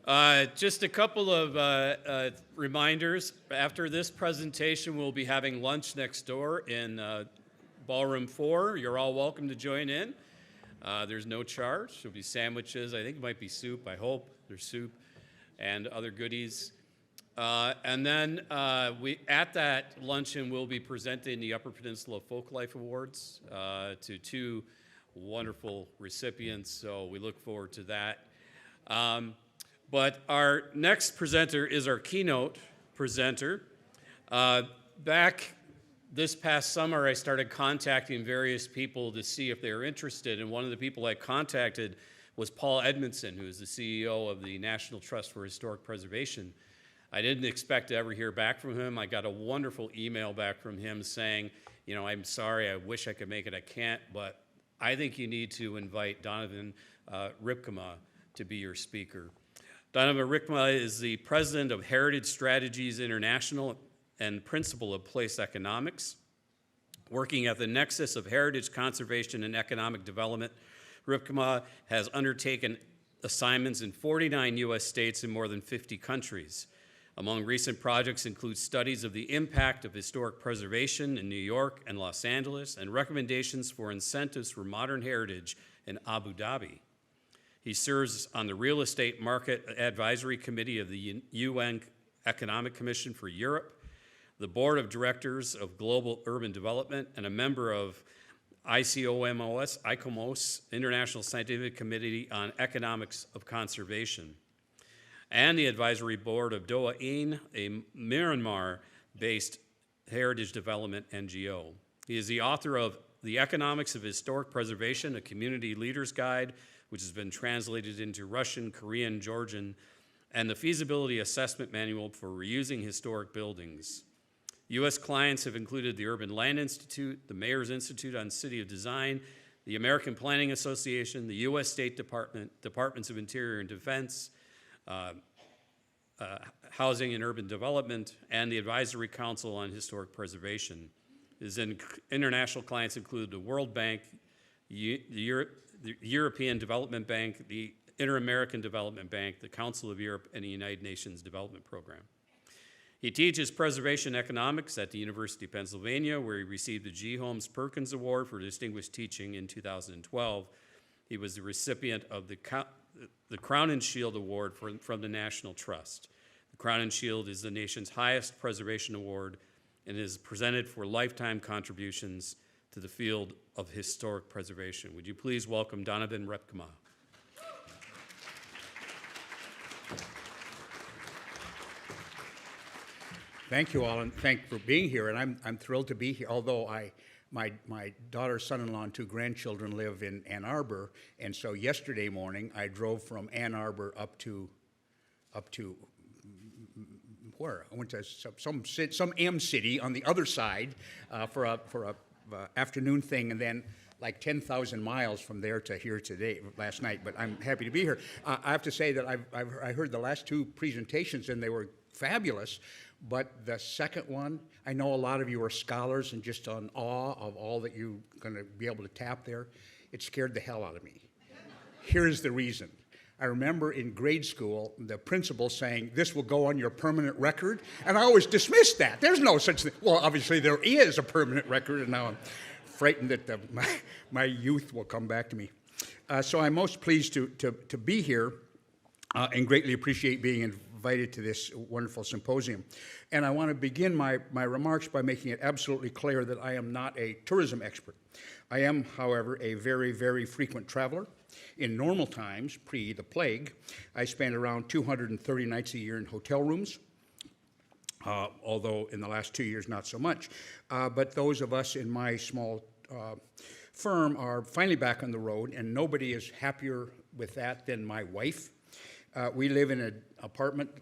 Just a couple of reminders. After this presentation, we'll be having lunch next door in Ballroom 4. You're all welcome to join in. There's no charge. There'll be sandwiches. I think it might be soup. I hope there's soup and other goodies. And then at that luncheon, we'll be presenting the Upper Peninsula Folklife Awards to two wonderful recipients. So we look forward to that. But our next presenter is our keynote presenter. Back this past summer, I started contacting various people to see if they were interested, and one of the people I contacted was Paul Edmondson, who is the CEO of the National Trust for Historic Preservation. I didn't expect to ever hear back from him. I got a wonderful email back from him saying, you know, I'm sorry, I wish I could make it, I can't, but I think you need to invite Donovan Rypkema to be your speaker. Donovan Rypkema is the president of Heritage Strategies International and principal of PlaceEconomics. Working at the nexus of heritage conservation and economic development, Rypkema has undertaken assignments in 49 U.S. states and more than 50 countries. Among recent projects include studies of the impact of historic preservation in New York and Los Angeles and recommendations for incentives for modern heritage in Abu Dhabi. He serves on the Real Estate Market Advisory Committee of the UN Economic Commission for Europe, the Board of Directors of Global Urban Development, and a member of ICOMOS, International Scientific Committee on Economics of Conservation, and the Advisory Board of Doa Ain, a Myanmar-based heritage development NGO. He is the author of The Economics of Historic Preservation, a Community Leader's Guide, which has been translated into Russian, Korean, Georgian, and the Feasibility Assessment Manual for Reusing Historic Buildings. U.S. clients have included the Urban Land Institute, the Mayor's Institute on City of Design, the American Planning Association, the U.S. State Department, Departments of Interior and Defense, Housing and Urban Development, and the Advisory Council on Historic Preservation. His international clients include the World Bank, the European Development Bank, the Inter-American Development Bank, the Council of Europe, and the United Nations Development Program. He teaches preservation economics at the University of Pennsylvania, where he received the G. Holmes Perkins Award for Distinguished Teaching in 2012. He was the recipient of the Crown and Shield Award from the National Trust. The Crown and Shield is the nation's highest preservation award and is presented for lifetime contributions to the field of historic preservation. Would you please welcome Donovan Rypkema? Thank you all, and thank you for being here. And I'm thrilled to be here. Although my daughter, son-in-law, and two grandchildren live in Ann Arbor, and so yesterday morning I drove from Ann Arbor up to where? I went to some M city on the other side for a afternoon thing, and then like 10,000 miles from there to here today, last night. But I'm happy to be here. I have to say that I heard the last two presentations, and they were fabulous. But the second one, I know a lot of you are scholars and just in awe of all that you're going to be able to tap there. It scared the hell out of me. Here's the reason. I remember in grade school, the principal saying, "This will go on your permanent record," and I always dismissed that. There's no such thing. Well, obviously there is a permanent record, and now I'm frightened that my youth will come back to me. So I'm most pleased to be here and greatly appreciate being invited to this wonderful symposium. And I want to begin my remarks by making it absolutely clear that I am not a tourism expert. I am, however, a very, very frequent traveler. In normal times, pre the plague, I spent around 230 nights a year in hotel rooms, although in the last 2 years, not so much. But those of us in my small firm are finally back on the road, and nobody is happier with that than my wife. We live in an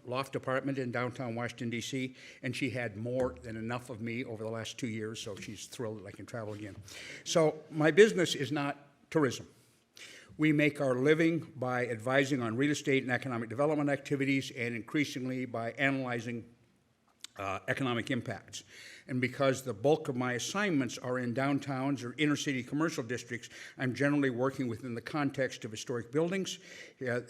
loft apartment in downtown Washington, D.C., and she had more than enough of me over the last 2 years, so she's thrilled that I can travel again. So my business is not tourism. We make our living by advising on real estate and economic development activities, and increasingly by analyzing economic impacts. And because the bulk of my assignments are in downtowns or inner city commercial districts, I'm generally working within the context of historic buildings,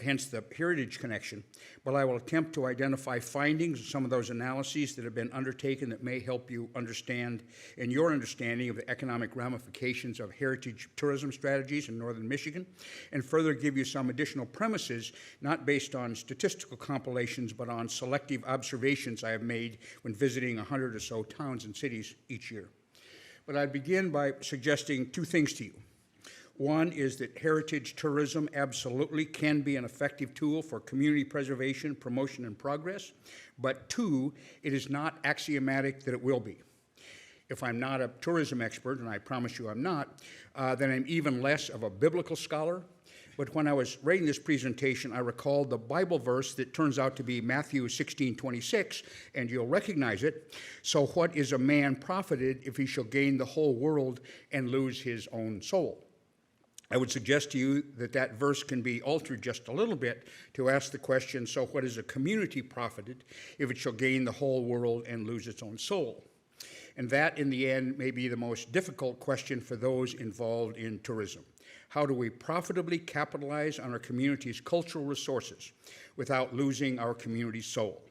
hence the heritage connection. But I will attempt to identify findings of some of those analyses that have been undertaken that may help you understand, in your understanding of the economic ramifications of heritage tourism strategies in northern Michigan, and further give you some additional premises, not based on statistical compilations, but on selective observations I have made when visiting 100 or so towns and cities each year. But I'd begin by suggesting two things to you. One is that heritage tourism absolutely can be an effective tool for community preservation, promotion, and progress. But two, it is not axiomatic that it will be. If I'm not a tourism expert, and I promise you I'm not, then I'm even less of a biblical scholar. But when I was writing this presentation, I recalled the Bible verse that turns out to be Matthew 16:26, and you'll recognize it. So what is a man profited if he shall gain the whole world and lose his own soul? I would suggest to you that that verse can be altered just a little bit to ask the question, so what is a community profited if it shall gain the whole world and lose its own soul? And that, in the end, may be the most difficult question for those involved in tourism. How do we profitably capitalize on our community's cultural resources without losing our community's soul?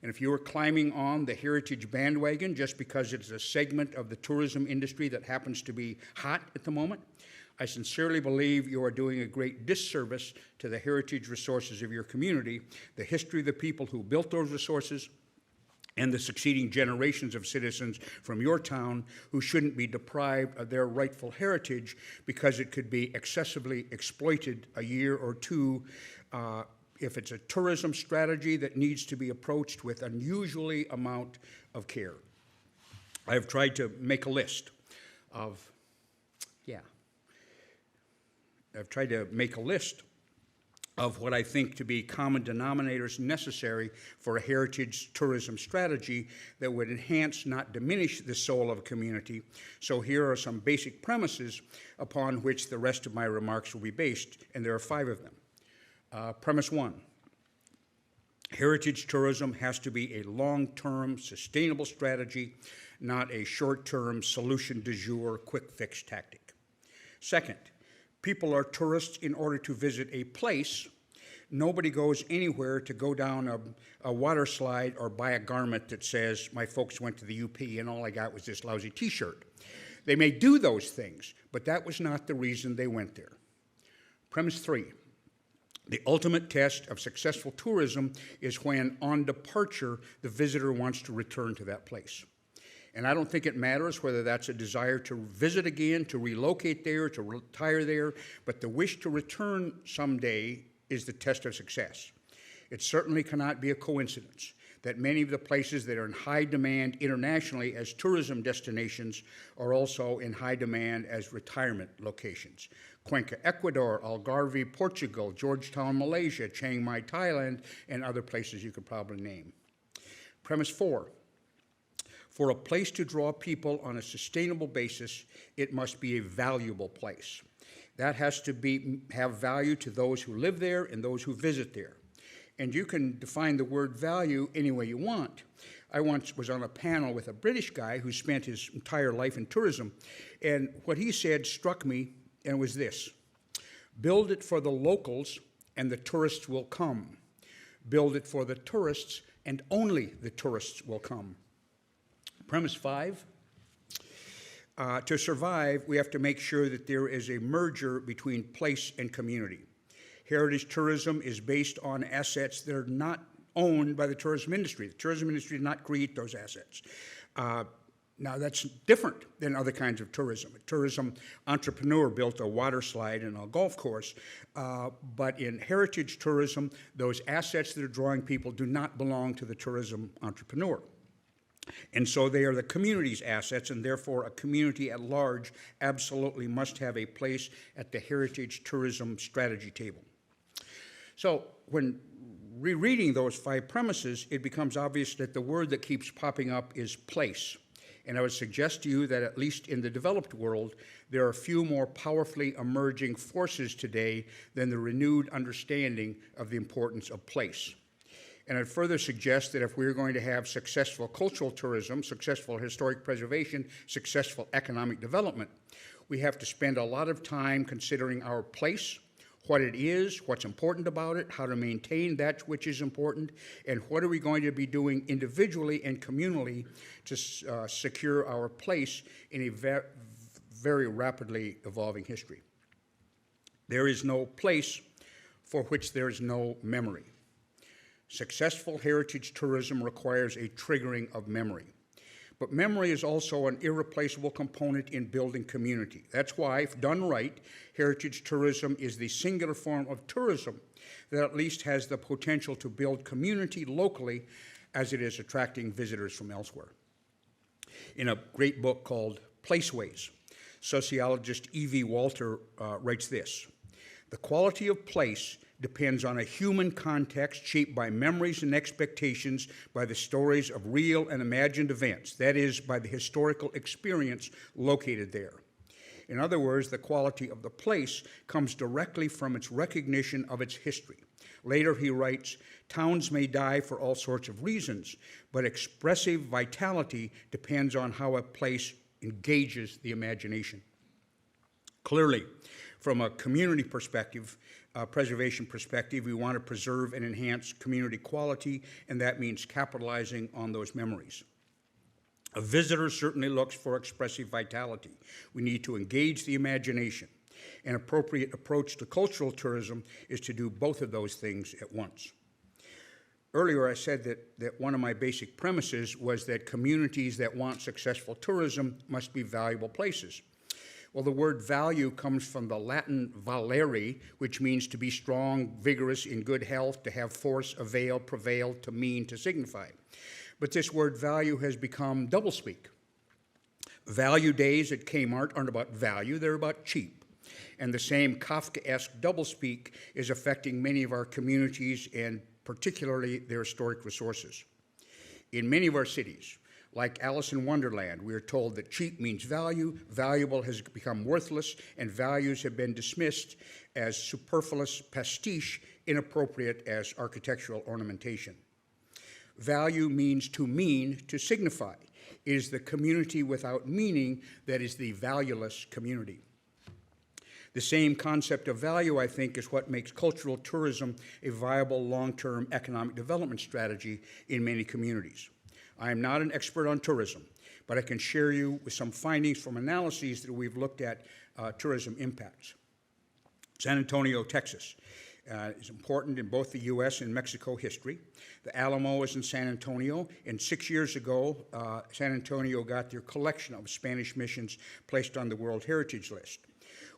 And if you are climbing on the heritage bandwagon just because it's a segment of the tourism industry that happens to be hot at the moment, I sincerely believe you are doing a great disservice to the heritage resources of your community, the history of the people who built those resources, and the succeeding generations of citizens from your town who shouldn't be deprived of their rightful heritage because it could be excessively exploited a year or two if it's a tourism strategy that needs to be approached with unusually amount of care. I have tried to make a list of, of what I think to be common denominators necessary for a heritage tourism strategy that would enhance, not diminish, the soul of a community. So here are some basic premises upon which the rest of my remarks will be based, and there are 5 of them. Premise 1, heritage tourism has to be a long-term, sustainable strategy, not a short-term solution du jour, quick-fix tactic. Second, people are tourists in order to visit a place. Nobody goes anywhere to go down a water slide or buy a garment that says, my folks went to the UP and all I got was this lousy t-shirt. They may do those things, but that was not the reason they went there. Premise 3, the ultimate test of successful tourism is when, on departure, the visitor wants to return to that place. And I don't think it matters whether that's a desire to visit again, to relocate there, to retire there, but the wish to return someday is the test of success. It certainly cannot be a coincidence that many of the places that are in high demand internationally as tourism destinations are also in high demand as retirement locations. Cuenca, Ecuador, Algarve, Portugal, Georgetown, Malaysia, Chiang Mai, Thailand, and other places you could probably name. Premise 4. For a place to draw people on a sustainable basis, it must be a valuable place. That has to have value to those who live there and those who visit there. And you can define the word value any way you want. I once was on a panel with a British guy who spent his entire life in tourism, and what he said struck me, and it was this: build it for the locals and the tourists will come. Build it for the tourists and only the tourists will come. Premise 5, to survive, we have to make sure that there is a merger between place and community. Heritage tourism is based on assets that are not owned by the tourism industry. The tourism industry did not create those assets. Now, that's different than other kinds of tourism. A tourism entrepreneur built a water slide and a golf course, but in heritage tourism, those assets that are drawing people do not belong to the tourism entrepreneur. And so they are the community's assets, and therefore a community at large absolutely must have a place at the heritage tourism strategy table. So when rereading those 5 premises, it becomes obvious that the word that keeps popping up is place. And I would suggest to you that at least in the developed world, there are few more powerfully emerging forces today than the renewed understanding of the importance of place. And I'd further suggest that if we're going to have successful cultural tourism, successful historic preservation, successful economic development, we have to spend a lot of time considering our place, what it is, what's important about it, how to maintain that which is important, and what are we going to be doing individually and communally to secure our place in a very rapidly evolving history. There is no place for which there is no memory. Successful heritage tourism requires a triggering of memory. But memory is also an irreplaceable component in building community. That's why, if done right, heritage tourism is the singular form of tourism that at least has the potential to build community locally as it is attracting visitors from elsewhere. In a great book called Placeways, sociologist E.V. Walter writes this: "The quality of place depends on a human context shaped by memories and expectations, by the stories of real and imagined events, that is, by the historical experience located there." In other words, the quality of the place comes directly from its recognition of its history. Later he writes, "Towns may die for all sorts of reasons, but expressive vitality depends on how a place engages the imagination." Clearly, from a community perspective, preservation perspective, we want to preserve and enhance community quality, and that means capitalizing on those memories. A visitor certainly looks for expressive vitality. We need to engage the imagination. An appropriate approach to cultural tourism is to do both of those things at once. Earlier, I said that one of my basic premises was that communities that want successful tourism must be valuable places. Well, the word value comes from the Latin valere, which means to be strong, vigorous, in good health, to have force, avail, prevail, to mean, to signify. But this word value has become doublespeak. Value days at Kmart aren't about value, they're about cheap. And the same Kafkaesque doublespeak is affecting many of our communities and particularly their historic resources. In many of our cities, like Alice in Wonderland, we are told that cheap means value, valuable has become worthless, and values have been dismissed as superfluous pastiche, inappropriate as architectural ornamentation. Value means to mean, to signify. It is the community without meaning that is the valueless community. The same concept of value, I think, is what makes cultural tourism a viable long-term economic development strategy in many communities. I am not an expert on tourism, but I can share you with some findings from analyses that we've looked at tourism impacts. San Antonio, Texas, is important in both the U.S. and Mexico history. The Alamo is in San Antonio, and 6 years ago, San Antonio got their collection of Spanish missions placed on the World Heritage List.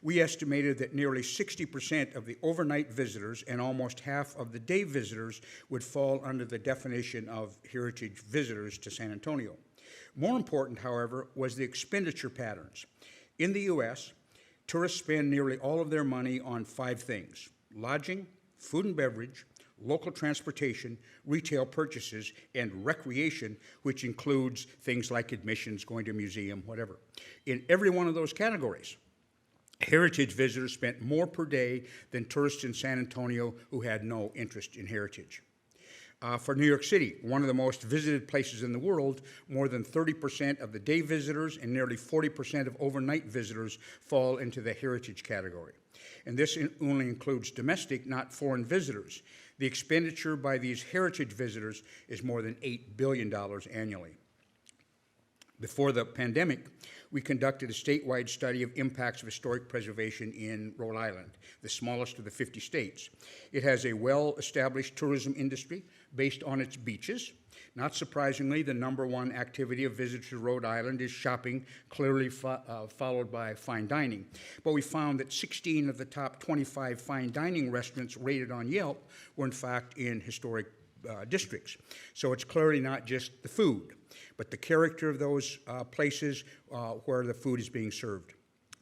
We estimated that nearly 60% of the overnight visitors and almost half of the day visitors would fall under the definition of heritage visitors to San Antonio. More important, however, was the expenditure patterns. In the U.S., tourists spend nearly all of their money on 5 things: lodging, food and beverage, local transportation, retail purchases, and recreation, which includes things like admissions, going to a museum, whatever. In every one of those categories, heritage visitors spent more per day than tourists in San Antonio who had no interest in heritage. For New York City, one of the most visited places in the world, more than 30% of the day visitors and nearly 40% of overnight visitors fall into the heritage category. And this only includes domestic, not foreign visitors. The expenditure by these heritage visitors is more than $8 billion annually. Before the pandemic, we conducted a statewide study of impacts of historic preservation in Rhode Island, the smallest of the 50 states. It has a well-established tourism industry based on its beaches. Not surprisingly, the #1 activity of visitors to Rhode Island is shopping, clearly followed by fine dining. But we found that 16 of the top 25 fine dining restaurants rated on Yelp were in fact in historic districts. So it's clearly not just the food, but the character of those places where the food is being served.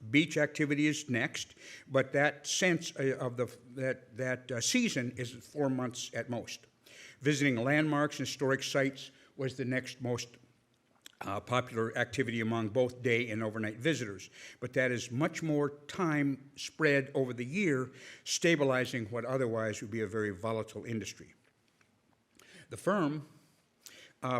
Beach activity is next, but that sense of that season is 4 months at most. Visiting landmarks and historic sites was the next most popular activity among both day and overnight visitors, but that is much more time spread over the year, stabilizing what otherwise would be a very volatile industry. The firm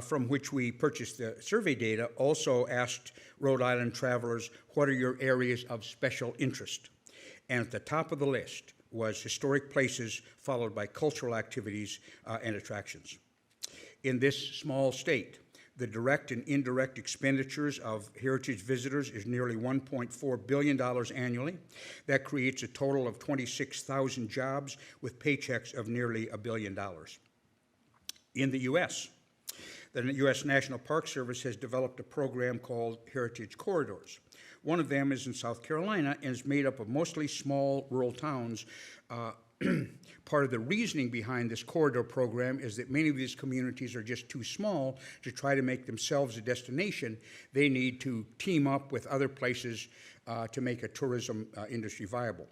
from which we purchased the survey data also asked Rhode Island travelers, what are your areas of special interest? And at the top of the list was historic places, followed by cultural activities and attractions. In this small state, the direct and indirect expenditures of heritage visitors is nearly $1.4 billion annually. That creates a total of 26,000 jobs with paychecks of nearly $1 billion. In the U.S., the U.S. National Park Service has developed a program called Heritage Corridors. One of them is in South Carolina and is made up of mostly small rural towns. Part of the reasoning behind this corridor program is that many of these communities are just too small to try to make themselves a destination. They need to team up with other places to make a tourism industry viable.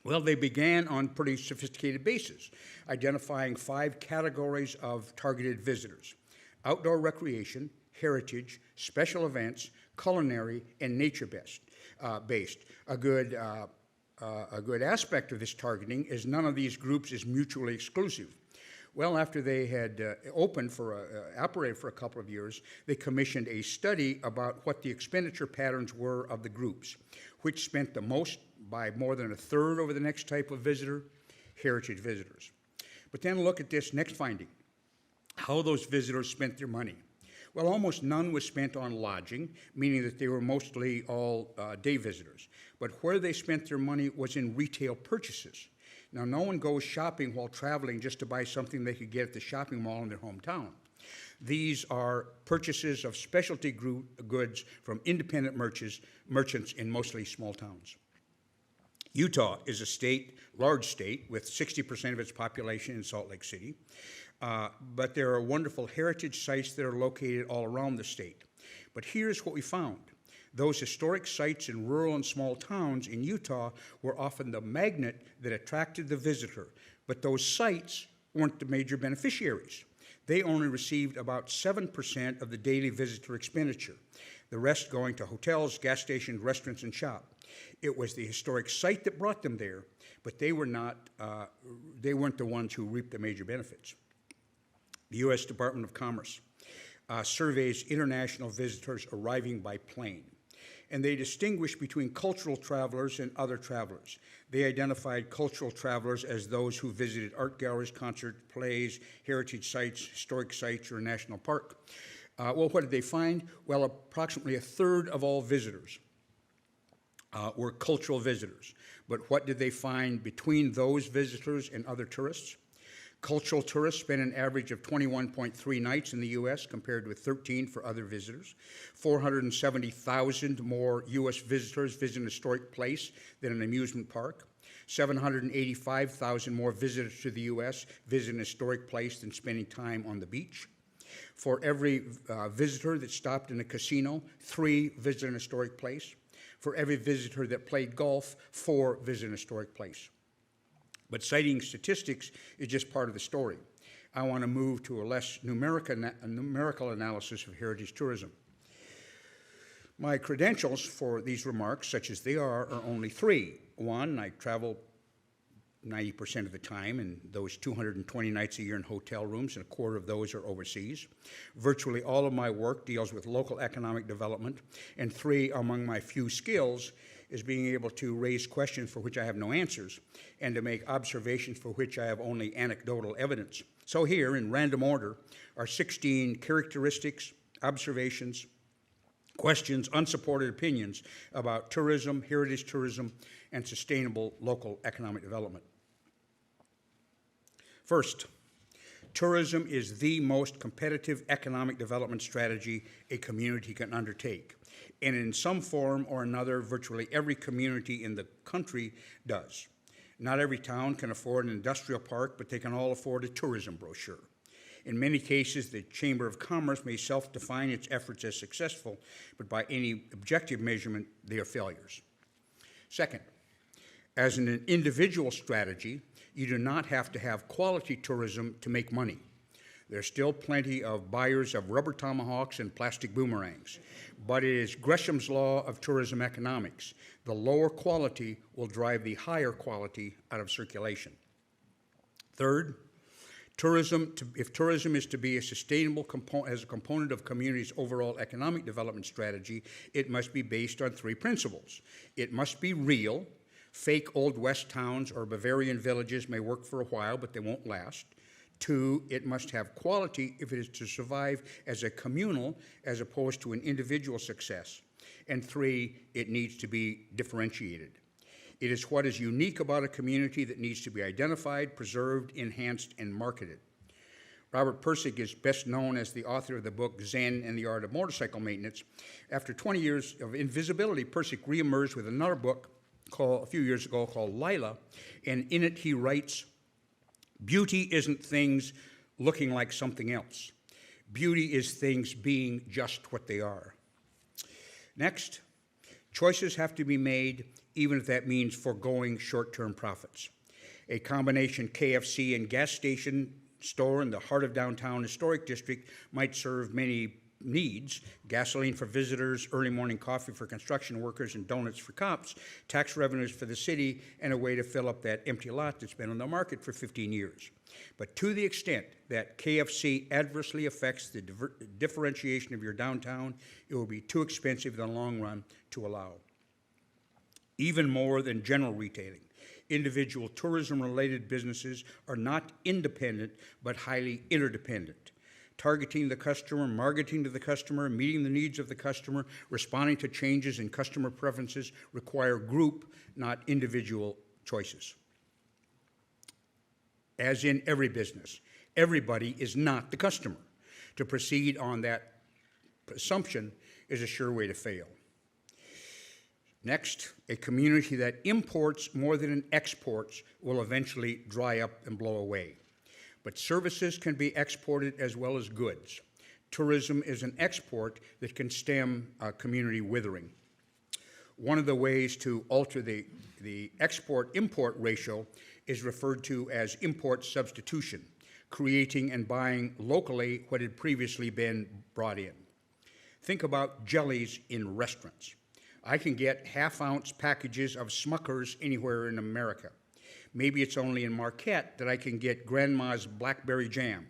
Well, they began on pretty sophisticated basis, identifying 5 categories of targeted visitors: outdoor recreation, heritage, special events, culinary, and nature-based. A good aspect of this targeting is none of these groups is mutually exclusive. Well, after they had operated for a couple of years, they commissioned a study about what the expenditure patterns were of the groups, which spent the most, by more than a third, over the next type of visitor, heritage visitors. But then look at this next finding, how those visitors spent their money. Well, almost none was spent on lodging, meaning that they were mostly all day visitors. But where they spent their money was in retail purchases. Now, no one goes shopping while traveling just to buy something they could get at the shopping mall in their hometown. These are purchases of specialty goods from independent merchants in mostly small towns. Utah is a large state, with 60% of its population in Salt Lake City. But there are wonderful heritage sites that are located all around the state. But here's what we found. Those historic sites in rural and small towns in Utah were often the magnet that attracted the visitor, but those sites weren't the major beneficiaries. They only received about 7% of the daily visitor expenditure, the rest going to hotels, gas stations, restaurants, and shop. It was the historic site that brought them there, but they weren't the ones who reaped the major benefits. The U.S. Department of Commerce surveys international visitors arriving by plane, and they distinguish between cultural travelers and other travelers. They identified cultural travelers as those who visited art galleries, concerts, plays, heritage sites, historic sites, or a national park. Well, what did they find? Well, approximately a third of all visitors were cultural visitors. But what did they find between those visitors and other tourists? Cultural tourists spent an average of 21.3 nights in the U.S. compared with 13 for other visitors. 470,000 more U.S. visitors visit an historic place than an amusement park. 785,000 more visitors to the U.S. visit an historic place than spending time on the beach. For every visitor that stopped in a casino, 3 visit an historic place. For every visitor that played golf, 4 visit an historic place. But citing statistics is just part of the story. I want to move to a less numerical analysis of heritage tourism. My credentials for these remarks, such as they are only 3. 1, I travel 90% of the time, and those 220 nights a year in hotel rooms, and a quarter of those are overseas. Virtually all of my work deals with local economic development, and 3, among my few skills, is being able to raise questions for which I have no answers, and to make observations for which I have only anecdotal evidence. So here, in random order, are 16 characteristics, observations, questions, unsupported opinions about tourism, heritage tourism, and sustainable local economic development. First, tourism is the most competitive economic development strategy a community can undertake. And in some form or another, virtually every community in the country does. Not every town can afford an industrial park, but they can all afford a tourism brochure. In many cases, the Chamber of Commerce may self-define its efforts as successful, but by any objective measurement, they are failures. Second, as an individual strategy, you do not have to have quality tourism to make money. There's still plenty of buyers of rubber tomahawks and plastic boomerangs, but it is Gresham's law of tourism economics. The lower quality will drive the higher quality out of circulation. Third, If tourism is to be a sustainable component, as a component of community's overall economic development strategy, it must be based on three principles. It must be real. Fake Old West towns or Bavarian villages may work for a while, but they won't last. 2, it must have quality if it is to survive as a communal as opposed to an individual success. And 3, it needs to be differentiated. It is what is unique about a community that needs to be identified, preserved, enhanced, and marketed. Robert Pirsig is best known as the author of the book Zen and the Art of Motorcycle Maintenance. After 20 years of invisibility, Pirsig reemerged with another book a few years ago called Lila, and in it he writes, "Beauty isn't things looking like something else. Beauty is things being just what they are." Next, choices have to be made even if that means foregoing short-term profits. A combination KFC and gas station store in the heart of downtown historic district might serve many needs: gasoline for visitors, early morning coffee for construction workers, and donuts for cops, tax revenues for the city, and a way to fill up that empty lot that's been on the market for 15 years. But to the extent that KFC adversely affects the differentiation of your downtown, it will be too expensive in the long run to allow. Even more than general retailing, individual tourism-related businesses are not independent, but highly interdependent. Targeting the customer, marketing to the customer, meeting the needs of the customer, responding to changes in customer preferences require group, not individual choices. As in every business, everybody is not the customer. To proceed on that assumption is a sure way to fail. Next, a community that imports more than it exports will eventually dry up and blow away. But services can be exported as well as goods. Tourism is an export that can stem community withering. One of the ways to alter the export-import ratio is referred to as import substitution, creating and buying locally what had previously been brought in. Think about jellies in restaurants. I can get half-ounce packages of Smuckers anywhere in America. Maybe it's only in Marquette that I can get Grandma's blackberry jam.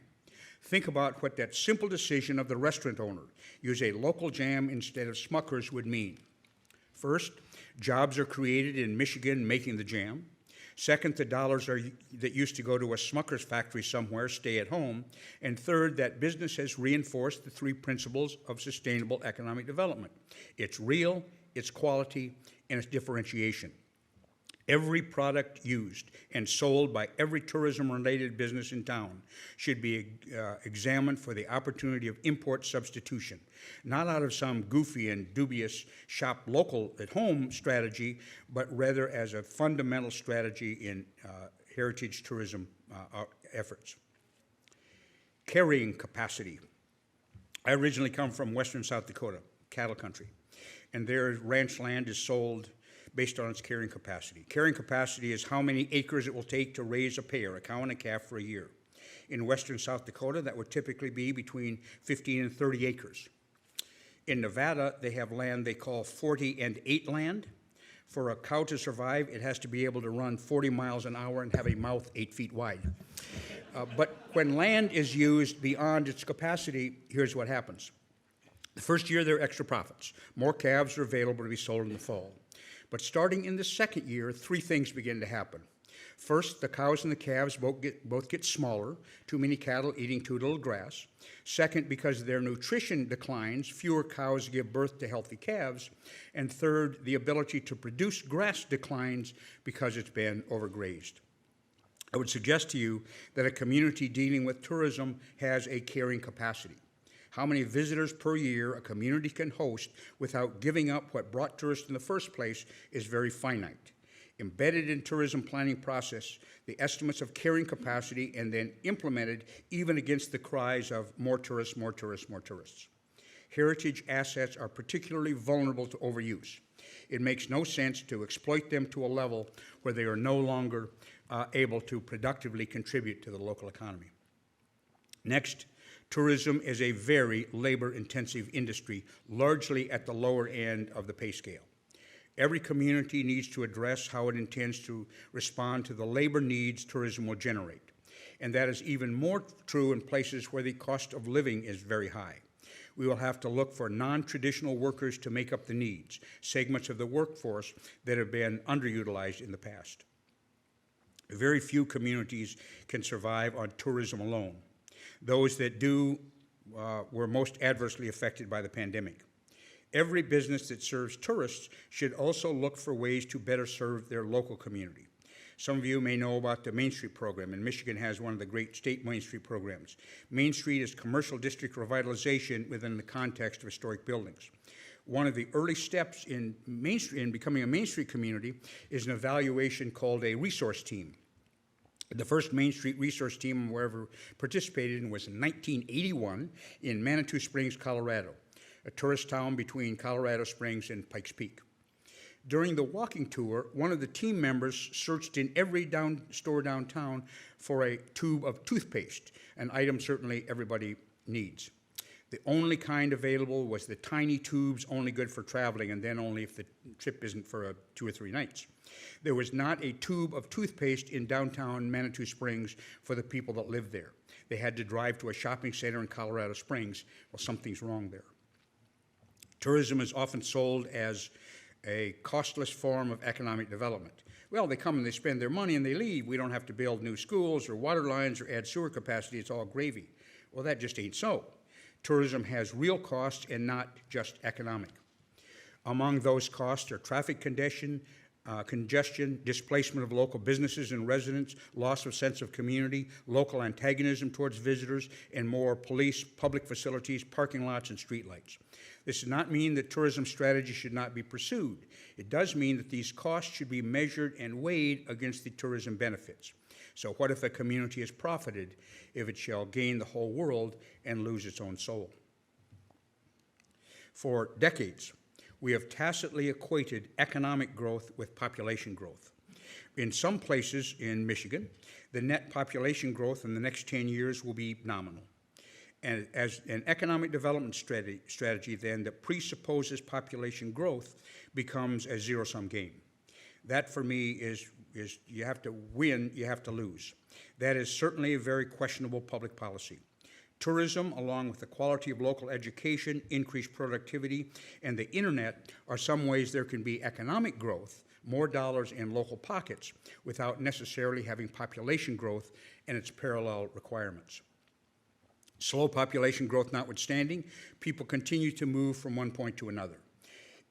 Think about what that simple decision of the restaurant owner, use a local jam instead of Smuckers, would mean. First, jobs are created in Michigan making the jam. Second, the dollars that used to go to a Smuckers factory somewhere stay at home. And third, that business has reinforced the three principles of sustainable economic development. It's real, it's quality, and it's differentiation. Every product used and sold by every tourism-related business in town should be examined for the opportunity of import substitution, not out of some goofy and dubious shop local at home strategy, but rather as a fundamental strategy in heritage tourism efforts. Carrying capacity. I originally come from western South Dakota, cattle country, and their ranch land is sold based on its carrying capacity. Carrying capacity is how many acres it will take to raise a pair, a cow and a calf, for a year. In western South Dakota, that would typically be between 15 and 30 acres. In Nevada, they have land they call 40 and 8 land. For a cow to survive, it has to be able to run 40 miles an hour and have a mouth 8 feet wide. But when land is used beyond its capacity, here's what happens. The first year, there are extra profits. More calves are available to be sold in the fall. But starting in the second year, three things begin to happen. First, the cows and the calves both get smaller, too many cattle eating too little grass. Second, because their nutrition declines, fewer cows give birth to healthy calves. And third, the ability to produce grass declines because it's been overgrazed. I would suggest to you that a community dealing with tourism has a carrying capacity. How many visitors per year a community can host without giving up what brought tourists in the first place is very finite. Embedded in tourism planning process, the estimates of carrying capacity and then implemented even against the cries of more tourists, more tourists, more tourists. Heritage assets are particularly vulnerable to overuse. It makes no sense to exploit them to a level where they are no longer able to productively contribute to the local economy. Next, tourism is a very labor-intensive industry, largely at the lower end of the pay scale. Every community needs to address how it intends to respond to the labor needs tourism will generate. and that is even more true in places where the cost of living is very high. We will have to look for non-traditional workers to make up the needs, segments of the workforce that have been underutilized in the past. Very few communities can survive on tourism alone. Those that do were most adversely affected by the pandemic. Every business that serves tourists should also look for ways to better serve their local community. Some of you may know about the Main Street program, and Michigan has one of the great state Main Street programs. Main Street is commercial district revitalization within the context of historic buildings. One of the early steps in becoming a Main Street community is an evaluation called a resource team. The first Main Street resource team I ever participated in was in 1981 in Manitou Springs, Colorado, a tourist town between Colorado Springs and Pikes Peak. During the walking tour, one of the team members searched in every store downtown for a tube of toothpaste, an item certainly everybody needs. The only kind available was the tiny tubes, only good for traveling, and then only if the trip isn't for 2 or 3 nights. There was not a tube of toothpaste in downtown Manitou Springs for the people that lived there. They had to drive to a shopping center in Colorado Springs. Well, something's wrong there. Tourism is often sold as a costless form of economic development. Well, they come and they spend their money and they leave. We don't have to build new schools or water lines or add sewer capacity. It's all gravy. Well, that just ain't so. Tourism has real costs and not just economic. Among those costs are traffic congestion, displacement of local businesses and residents, loss of sense of community, local antagonism towards visitors, and more police, public facilities, parking lots, and streetlights. This does not mean that tourism strategy should not be pursued. It does mean that these costs should be measured and weighed against the tourism benefits. So what if a community is profited if it shall gain the whole world and lose its own soul? For decades, we have tacitly equated economic growth with population growth. In some places in Michigan, the net population growth in the next 10 years will be nominal. And as an economic development strategy then that presupposes population growth becomes a zero-sum game. That for me is you have to win, you have to lose. That is certainly a very questionable public policy. Tourism, along with the quality of local education, increased productivity, and the internet are some ways there can be economic growth, more dollars in local pockets, without necessarily having population growth and its parallel requirements. Slow population growth notwithstanding, people continue to move from one point to another.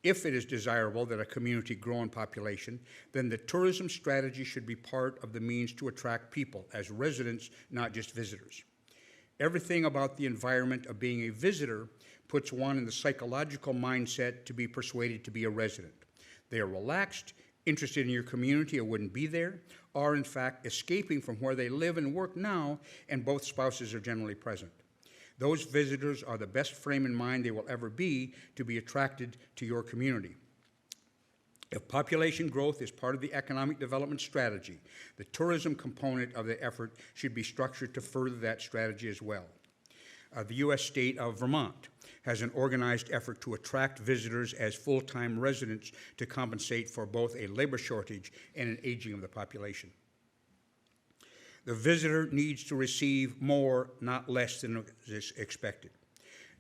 If it is desirable that a community grow in population, then the tourism strategy should be part of the means to attract people as residents, not just visitors. Everything about the environment of being a visitor puts one in the psychological mindset to be persuaded to be a resident. They are relaxed, interested in your community or wouldn't be there, are in fact escaping from where they live and work now, and both spouses are generally present. Those visitors are the best frame in mind they will ever be to be attracted to your community. If population growth is part of the economic development strategy, the tourism component of the effort should be structured to further that strategy as well. The U.S. state of Vermont has an organized effort to attract visitors as full-time residents to compensate for both a labor shortage and an aging of the population. The visitor needs to receive more, not less than is expected.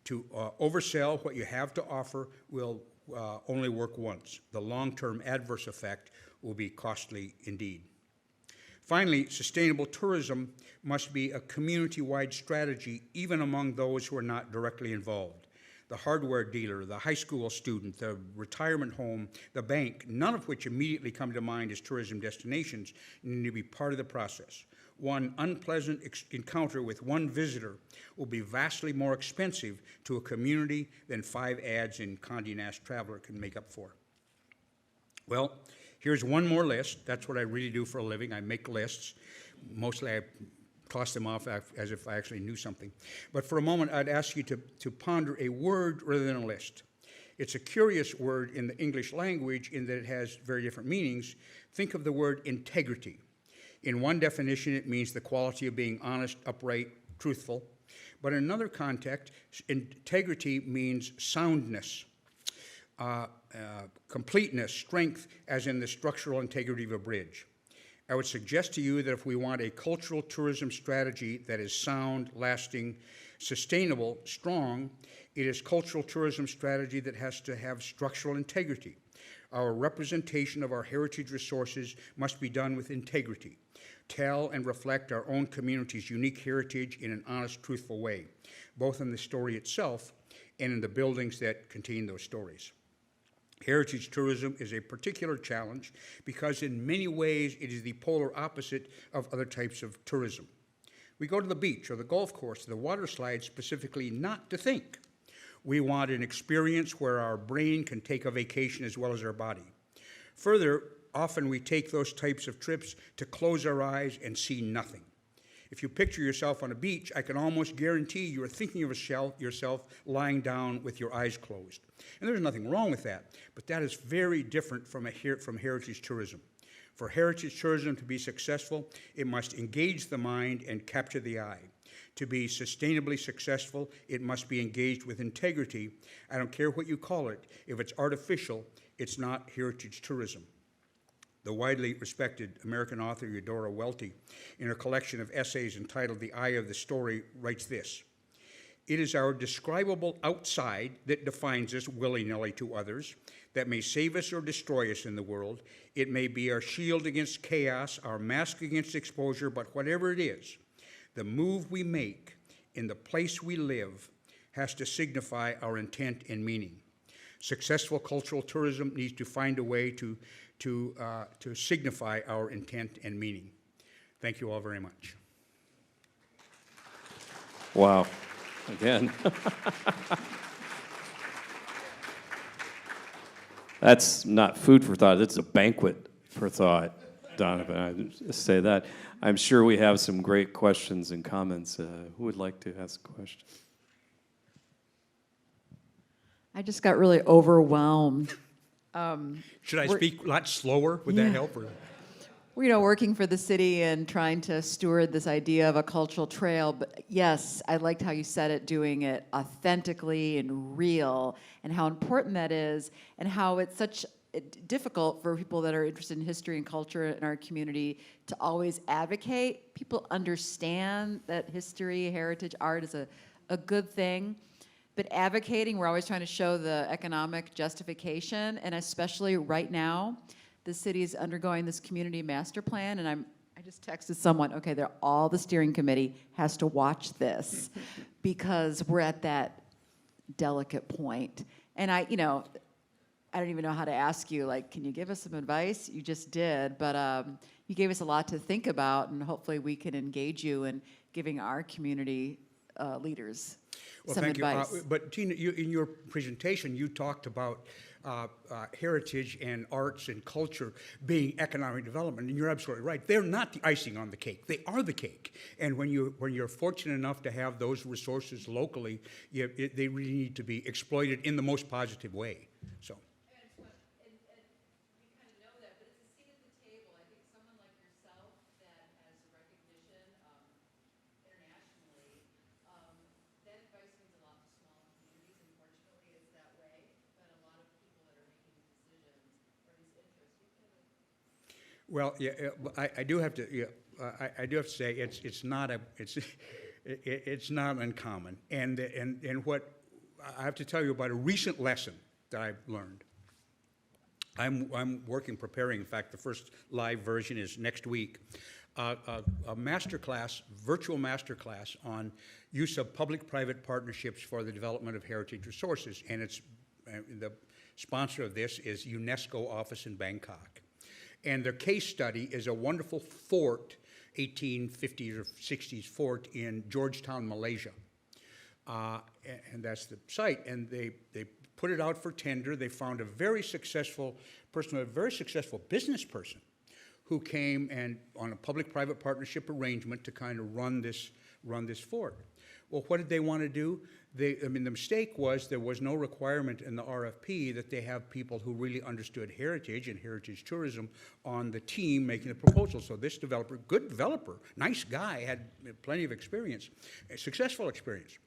To oversell what you have to offer will only work once. The long-term adverse effect will be costly indeed. Finally, sustainable tourism must be a community-wide strategy even among those who are not directly involved. The hardware dealer, the high school student, the retirement home, the bank, none of which immediately come to mind as tourism destinations, need to be part of the process. One unpleasant encounter with one visitor will be vastly more expensive to a community than 5 ads in Condé Nast Traveler can make up for. Well, here's one more list. That's what I really do for a living. I make lists. Mostly I toss them off as if I actually knew something. But for a moment, I'd ask you to ponder a word rather than a list. It's a curious word in the English language in that it has very different meanings. Think of the word integrity. In one definition, it means the quality of being honest, upright, truthful. But in another context, integrity means soundness, completeness, strength, as in the structural integrity of a bridge. I would suggest to you that if we want a cultural tourism strategy that is sound, lasting, sustainable, strong, it is cultural tourism strategy that has to have structural integrity. Our representation of our heritage resources must be done with integrity. Tell and reflect our own community's unique heritage in an honest, truthful way, both in the story itself and in the buildings that contain those stories. Heritage tourism is a particular challenge because in many ways it is the polar opposite of other types of tourism. We go to the beach or the golf course, the water slide specifically not to think. We want an experience where our brain can take a vacation as well as our body. Further, often we take those types of trips to close our eyes and see nothing. If you picture yourself on a beach, I can almost guarantee you are thinking of yourself lying down with your eyes closed. And there's nothing wrong with that, but that is very different from heritage tourism. For heritage tourism to be successful, it must engage the mind and capture the eye. To be sustainably successful, it must be engaged with integrity. I don't care what you call it. If it's artificial, it's not heritage tourism. The widely respected American author Eudora Welty, in her collection of essays entitled The Eye of the Story, writes this: "It is our describable outside that defines us willy-nilly to others, that may save us or destroy us in the world. It may be our shield against chaos, our mask against exposure, but whatever it is, the move we make in the place we live has to signify our intent and meaning. Successful cultural tourism needs to find a way to signify our intent and meaning." Thank you all very much. Wow. Again. That's not food for thought, it's a banquet for thought, Donovan. I just say that. I'm sure we have some great questions and comments. Who would like to ask a question? I just got really overwhelmed. Should I speak a lot slower? Would that help? We're, working for the city and trying to steward this idea of a cultural trail. But yes, I liked how you said it, doing it authentically and real, and how important that is, and how it's such difficult for people that are interested in history and culture in our community to always advocate. People understand that history, heritage, art is a good thing. But advocating, we're always trying to show the economic justification, and especially right now, the city is undergoing this community master plan, and I just texted someone, okay, all the steering committee has to watch this because we're at that delicate point. And I don't even know how to ask you, like, can you give us some advice? You just did, but you gave us a lot to think about, and hopefully we can engage you in giving our community leaders some advice. But Tina, in your presentation, you talked about heritage and arts and culture being economic development, and you're absolutely right. They're not the icing on the cake; they are the cake. And when you're fortunate enough to have those resources locally, they really need to be exploited in the most positive way. So. Well, yeah, I do have to. Yeah, I do have to say it's not uncommon, and what I have to tell you about a recent lesson that I've learned. I'm preparing. In fact, the first live version is next week. A masterclass, virtual masterclass on use of public-private partnerships for the development of heritage resources, and it's the sponsor of this is UNESCO office in Bangkok. And their case study is a wonderful fort, 1850s or 60s fort in Georgetown, Malaysia. And that's the site. And they put it out for tender. They found a very successful person, a very successful business person, who came and on a public-private partnership arrangement to kind of run this fort. Well, what did they want to do? The mistake was there was no requirement in the RFP that they have people who really understood heritage and heritage tourism on the team making the proposal. So this developer, good developer, nice guy, had plenty of experience, successful experience.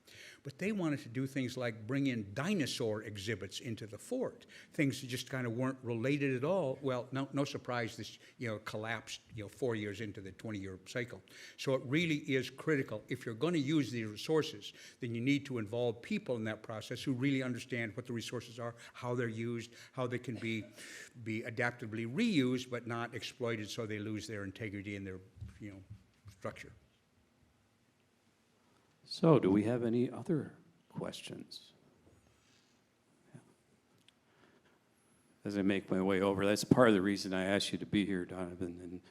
But they wanted to do things like bring in dinosaur exhibits into the fort, things that just kind of weren't related at all. Well, no surprise this collapsed 4 years into the 20-year cycle. So it really is critical. If you're going to use these resources, then you need to involve people in that process who really understand what the resources are, how they're used, how they can be adaptively reused but not exploited so they lose their integrity and their structure. So, do we have any other questions? As I make my way over, that's part of the reason I asked you to be here, Donovan,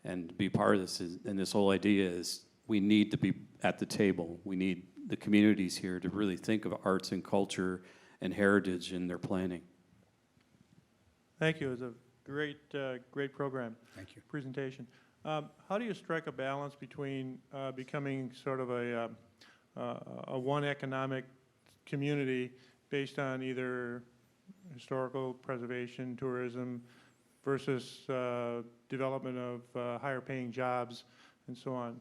and be part of this. And this whole idea is we need to be at the table. We need the communities here to really think of arts and culture and heritage in their planning. Thank you. It was a great program. Thank you. Presentation. How do you strike a balance between becoming sort of a one economic community based on either historical preservation, tourism, versus development of higher paying jobs and so on?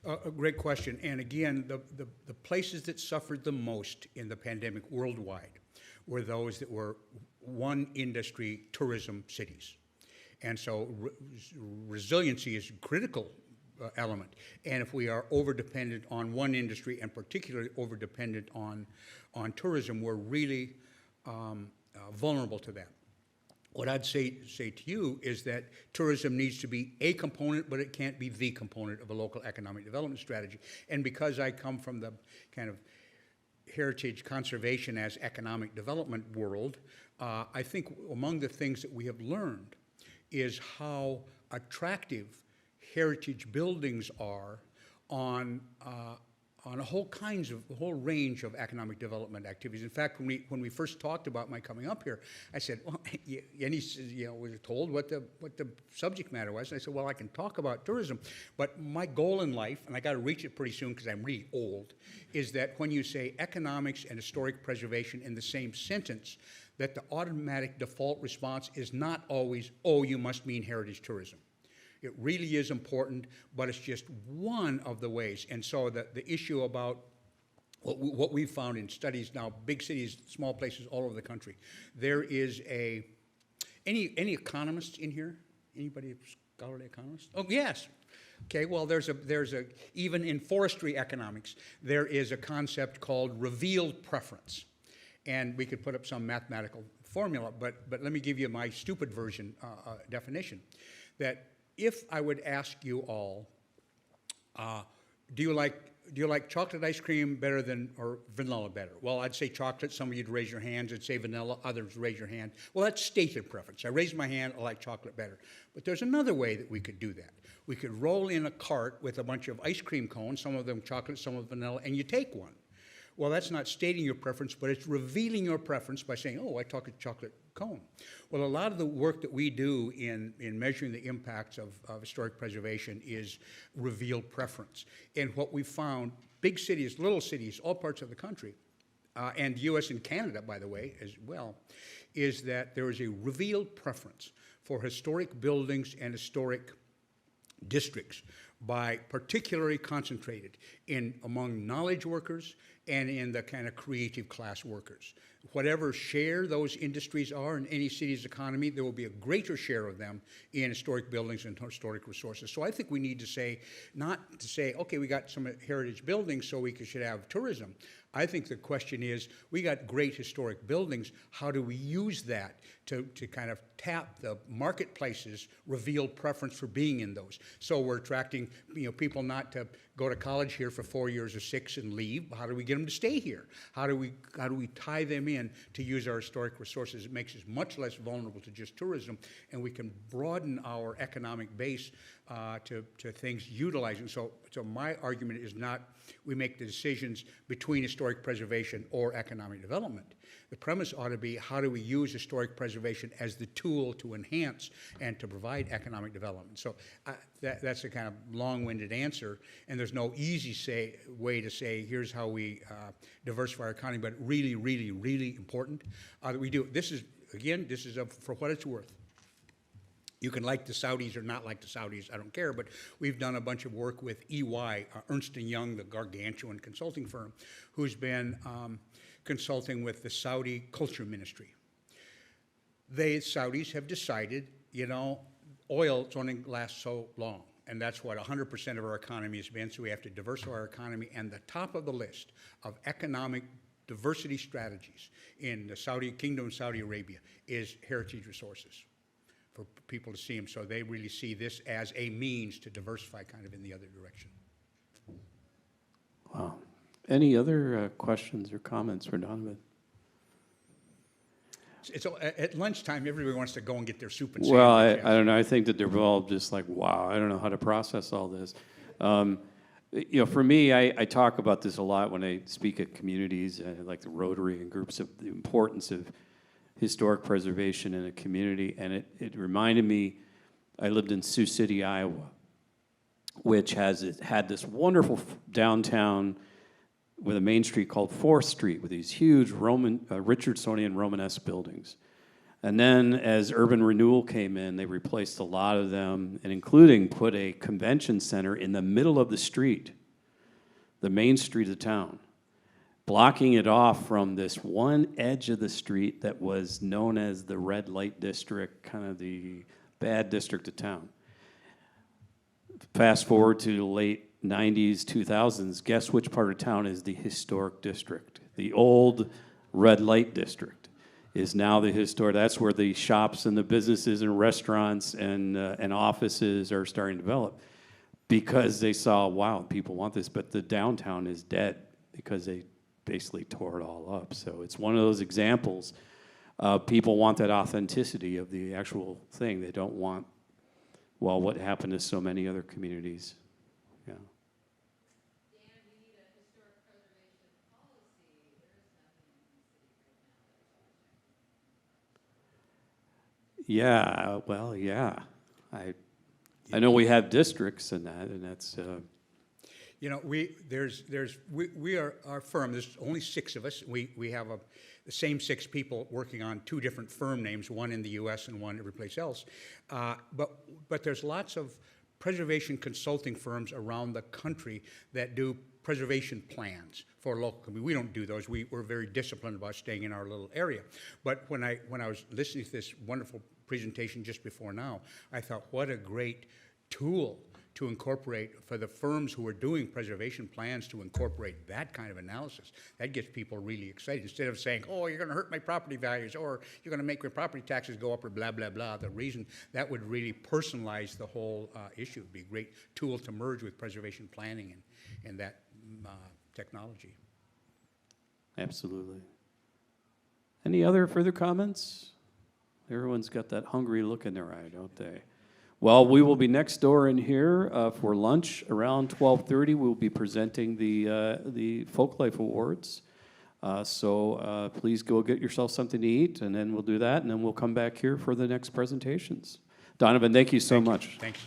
A great question. And again, the places that suffered the most in the pandemic worldwide were those that were one industry tourism cities. And so resiliency is a critical element. And if we are over-dependent on one industry, and particularly over-dependent on tourism, we're really vulnerable to that. What I'd say to you is that tourism needs to be a component, but it can't be the component of a local economic development strategy. And because I come from the kind of heritage conservation as economic development world, I think among the things that we have learned is how attractive heritage buildings are on a whole range of economic development activities. In fact, when we first talked about my coming up here, I said, well, and he said, we were told what the subject matter was. And I said, well, I can talk about tourism, but my goal in life, and I got to reach it pretty soon because I'm really old, is that when you say economics and historic preservation in the same sentence, that the automatic default response is not always, oh, you must mean heritage tourism. It really is important, but it's just one of the ways. And so the issue about what we've found in studies now, big cities, small places all over the country, there is any economists in here? Anybody a scholarly economist? Oh, yes. Okay, well, there's a even in forestry economics, there is a concept called revealed preference. And we could put up some mathematical formula, but let me give you my stupid version definition. That if I would ask you all, do you like chocolate ice cream better than or vanilla better? Well, I'd say chocolate. Some of you'd raise your hands. I'd say vanilla. Others raise your hand. Well, that's stated preference. I raise my hand. I like chocolate better. But there's another way that we could do that. We could roll in a cart with a bunch of ice cream cones, some of them chocolate, some of them vanilla, and you take one. Well, that's not stating your preference, but it's revealing your preference by saying, oh, I took a chocolate cone. Well, a lot of the work that we do in measuring the impacts of historic preservation is revealed preference. And what we found, big cities, little cities, all parts of the country, and the U.S. and Canada, by the way, as well, is that there is a revealed preference for historic buildings and historic districts by particularly concentrated among knowledge workers and in the kind of creative class workers. Whatever share those industries are in any city's economy, there will be a greater share of them in historic buildings and historic resources. So I think we need to say, not to say, okay, we got some heritage buildings so we should have tourism. I think the question is, we got great historic buildings, how do we use that to kind of tap the marketplace's revealed preference for being in those? So we're attracting people not to go to college here for 4 years or 6 and leave. How do we get them to stay here? How do we tie them in to use our historic resources? It makes us much less vulnerable to just tourism, and we can broaden our economic base to things utilizing. So my argument is not we make the decisions between historic historic preservation or economic development. The premise ought to be, how do we use historic preservation as the tool to enhance and to provide economic development? So that's a kind of long-winded answer, and there's no easy way to say, here's how we diversify our economy, but really, really, really important that we do. This is, again, this is for what it's worth. You can like the Saudis or not like the Saudis, I don't care, but we've done a bunch of work with EY, Ernst & Young, the gargantuan consulting firm, who's been consulting with the Saudi Culture Ministry. The Saudis have decided, you know, oil only lasts so long, and that's what 100% of our economy has been, so we have to diversify our economy, and the top of the list of economic diversity strategies in the Saudi Kingdom of Saudi Arabia is heritage resources, for people to see them. So they really see this as a means to diversify kind of in the other direction. Wow. Any other questions or comments for Donovan? At lunchtime, everybody wants to go and get their soup and Well, sandwich. I don't know. I think that they're all just like, wow, I don't know how to process all this. You know, for me, I talk about this a lot when I speak at communities, like the Rotary and groups, of the importance of historic preservation in a community. And it reminded me, I lived in Sioux City, Iowa, which had this wonderful downtown with a main street called 4th Street with these huge Richardsonian Romanesque buildings. And then as urban renewal came in, they replaced a lot of them, and including put a convention center in the middle of the street, the main street of town, blocking it off from this one edge of the street that was known as the red light district, kind of the bad district of town. Fast forward to the late 90s, 2000s, guess which part of town is the historic district? The old red light district is now the historic. That's where the shops and the businesses and restaurants and offices are starting to develop, because they saw, wow, people want this, but the downtown is dead because they basically tore it all up. So it's one of those examples. People want that authenticity of the actual thing. They don't want, well, what happened to so many other communities. Yeah. Yeah, well, yeah. I know we have districts and that's. You know, we are our firm. There's only 6 of us. We have the same 6 people working on 2 different firm names, one in the U.S. and one every place else. But there's lots of preservation consulting firms around the country that do preservation plans for local community. We don't do those. We're very disciplined about staying in our little area. But when I was listening to this wonderful presentation just before now, I thought, what a great tool to incorporate for the firms who are doing preservation plans, to incorporate that kind of analysis. That gets people really excited. Instead of saying, oh, you're going to hurt my property values, or you're going to make my property taxes go up, or blah, blah, blah. The reason that would really personalize the whole issue. It would be a great tool to merge with preservation planning and that technology. Absolutely. Any other further comments? Everyone's got that hungry look in their eye, don't they? Well, we will be next door in here for lunch around 12:30. We'll be presenting the Folklife Awards. So please go get yourself something to eat, and then we'll do that, and then we'll come back here for the next presentations. Donovan, thank you so much. Thanks.